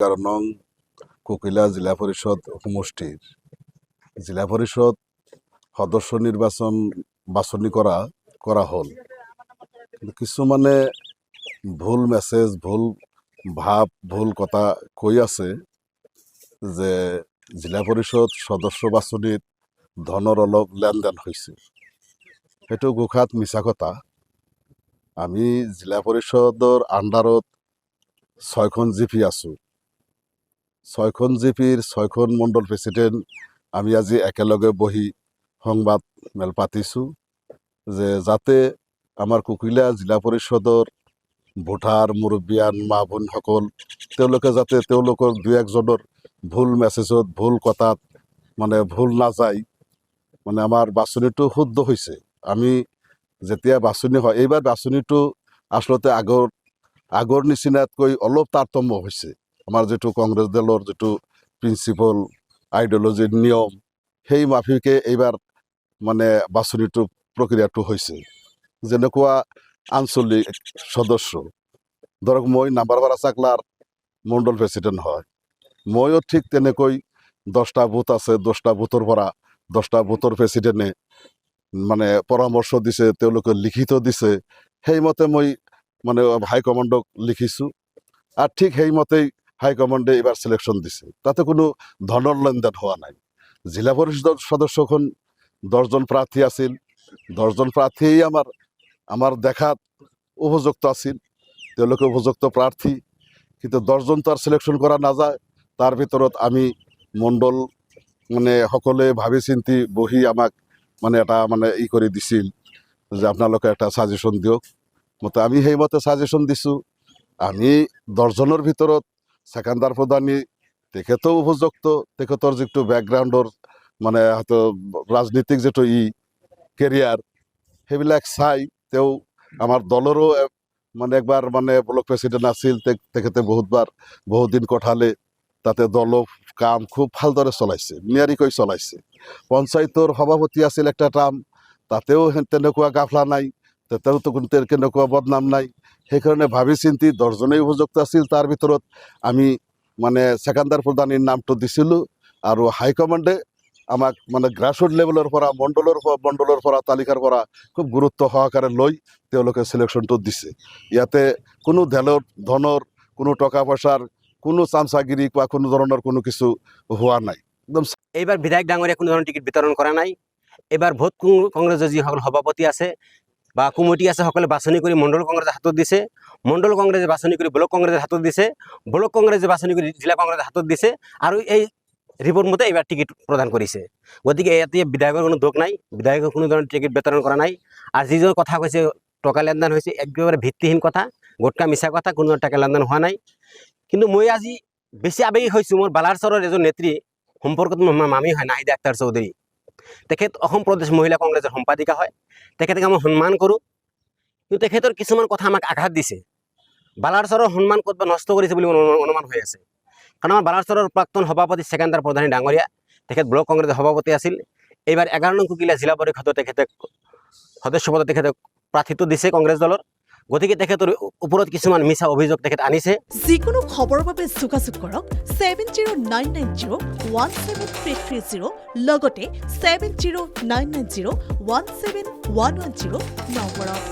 নং কুকিলা জিলা পরিষদ সমষ্টির জিলা পরিষদ সদস্য নির্বাচন বাছনি করা হল, কিন্তু কিছুমানে ভুল মেসেজ, ভুল ভাব, ভুল কথা কই আছে যে জিলা পরিষদ সদস্য বাছনিত ধনৰ অলপ লেনদেন হৈছে। সেইটো গোখাত মিছা কথা। আমি জিলা পৰিষদৰ আণ্ডাৰত 6খন জিপি আছোঁ। 6খন জিপিৰ 6খন মণ্ডল প্ৰেচিডেণ্ট আমি আজি একেলগে বহি সংবাদ মেল পাতিছোঁ যে যাতে আমাৰ কুকিলা জিলা পৰিষদৰ ভোটাৰ, মুৰব্বীয়ান, মা বোনসকল তেওঁলোকে যাতে তেওঁলোকৰ দুই একজনৰ ভুল মেছেজত, ভুল কথাত ভুল নাযায়, আমাৰ বাছনিটো শুদ্ধ হৈছে। আমি যেতিয়া বাছনি হয়, এইবাৰ বাছনিটো আচলতে আগৰ নিচিনাতকৈ অলপ তাৰতম্য হৈছে। আমাৰ যিটো কংগ্ৰেছ দলৰ যিটো প্ৰিন্সিপল, আইডিঅলজিৰ নিয়ম, সেই মাফিকে এইবাৰ বাছনিটো প্ৰক্ৰিয়াটো হৈছে। যেনেকুৱা আঞ্চলিক সদস্য, ধৰক মই নাম্বাৰপাৰা চাকলাৰ মণ্ডল প্ৰেচিডেণ্ট হয়, ময়ো ঠিক তেনেকৈ 10টা বুথ আছে, 10টা বুথৰ পৰা 10টা বুথৰ প্ৰেচিডেণ্টে পৰামৰ্শ দিছে, তেওঁলোকে লিখিত দিছে, সেইমতে মই হাইকমাণ্ডক লিখিছোঁ আৰু ঠিক সেইমতেই হাইকমাণ্ডে এইবাৰ চিলেকশ্যন দিছে। তাতে কোনো ধনৰ লেনদেন হোৱা নাই। জিলা পৰিষদৰ সদস্যখন 10জন প্ৰাৰ্থী আছিল। 10জন প্ৰাৰ্থীয়েই আমাৰ দেখাত উপযুক্ত আছিল, তেওঁলোকে উপযুক্ত প্ৰাৰ্থী, কিন্তু 10জন তো আৰু চিলেকশ্যন কৰা নাযায়। তাৰ ভিতৰত আমি মণ্ডল সকলোৱে ভাবি চিন্তি বহি আমাক এটা কৰি দিছিল যে আপোনালোকে এটা ছাজেশ্যন দিয়ক। আমি সেইমতে ছাজেশ্যন দিছোঁ। আমি 10জনৰ ভিতৰত ছেকেণ্ডাৰ প্ৰধানী তেখেতেও উপযুক্ত, তেখেতৰ যিটো বেকগ্ৰাউণ্ডৰ হয়তো ৰাজনীতিক যিটো কেৰিয়াৰ, সেইবিলাক চাই তেওঁ আমাৰ দলৰো একবাৰ ব্লক প্ৰেচিডেণ্ট আছিল, তেখেতে বহুত দিন কঠালে, তাতে দলৰ কাম খুব ভালদৰে চলাইছে, নিয়াৰিকৈ চলাইছে। পঞ্চায়তৰ সভাপতি আছিল একটা টাৰ্ম, তাতেও তেনেকুৱা গাফলা নাই, তাতেওতো কোনো তেনেকুৱা বদনাম নাই। সেইকাৰণে ভাবি চিন্তি 10জনেই উপযুক্ত আছিল। তাৰ ভিতৰত আমি ছেকেণ্ডাৰ প্ৰধানীৰ নামটো দিছিলোঁ আৰু হাইকমাণ্ডে আমাক গ্ৰাছৰুট লেভেলৰ পৰা, মণ্ডলৰ পৰা, তালিকাৰ পৰা খুব গুৰুত্ব সহকাৰে লৈ তেওঁলোকে চিলেকশ্যনটো দিছে। ইয়াতে কোনো ধনৰ, কোনো টকা পইচাৰ, কোনো চামচাগিৰি বা কোনো ধৰণৰ কোনো কিছু হোৱা নাই। একদম এইবাৰ বিধায়ক ডাঙৰীয়া কোনো ধৰণৰ টিকিট বিতৰণ কৰা নাই। এইবাৰ ভোট কংগ্ৰেছৰ যিসকল সভাপতি আছে বা কমিটি আছে, সকলে বাছনি কৰি মণ্ডল কংগ্ৰেছৰ হাতত দিছে, মণ্ডল কংগ্ৰেছে বাছনি কৰি ব্লক কংগ্ৰেছৰ হাতত দিছে, ব্লক কংগ্ৰেছে বাছনি কৰি জিলা কংগ্ৰেছৰ হাতত দিছে, আৰু এই রিপোর্ট মতে এবার টিকিট প্রদান করেছে। গতিকে ইয়াতে বিধায়কের কোনো দোষ নাই, বিধায়কের কোনো ধরনের টিকিট বিতরণ করা নাই। আর যিজন কথা কৈছে টকা লেনদেন হয়েছে, একেবারে ভিত্তিহীন কথা, গোটকা মিছা কথা, কোনো টাকা লেনদেন হওয়া নাই। কিন্তু মই আজি বেশি আবেগিক হয়েছো। মোর বালাৰচৰৰ এজন নেত্রী, সম্পর্কত মোৰ মামী হয়, নাহিদা আক্তাৰ চৌধুৰী, তেখেত অসম প্ৰদেশ মহিলা কংগ্ৰেছৰ সম্পাদিকা হয়। তেখেতক মই সন্মান কৰোঁ, কিন্তু তেখেতৰ কিছুমান কথা আমাক আঘাত দিছে। বালাৰচৰৰ সন্মান ক'ৰবাত নষ্ট কৰিছে বুলি মোৰ অনুমান হৈ আছে। কাৰণ আমাৰ বালাৰচৰৰ প্ৰাক্তন সভাপতি ছেকেণ্ডাৰ প্ৰধানী ডাঙৰীয়া, তেখেত ব্লক কংগ্ৰেছৰ সভাপতি আছিল। এইবাৰ 11 নং কুকিলা জিলা পৰিষদত তেখেতে সদস্য পদত তেখেতে প্ৰাৰ্থিত্ব দিছে কংগ্ৰেছ দলৰ। গতিকে তেখেতৰ ওপৰত কিছুমান মিছা অভিযোগ তেখেত আনিছে। যিকোনো খবৰৰ বাবে যোগাযোগ কৰক 7099017330 লগতে 7099017110 নম্বৰত।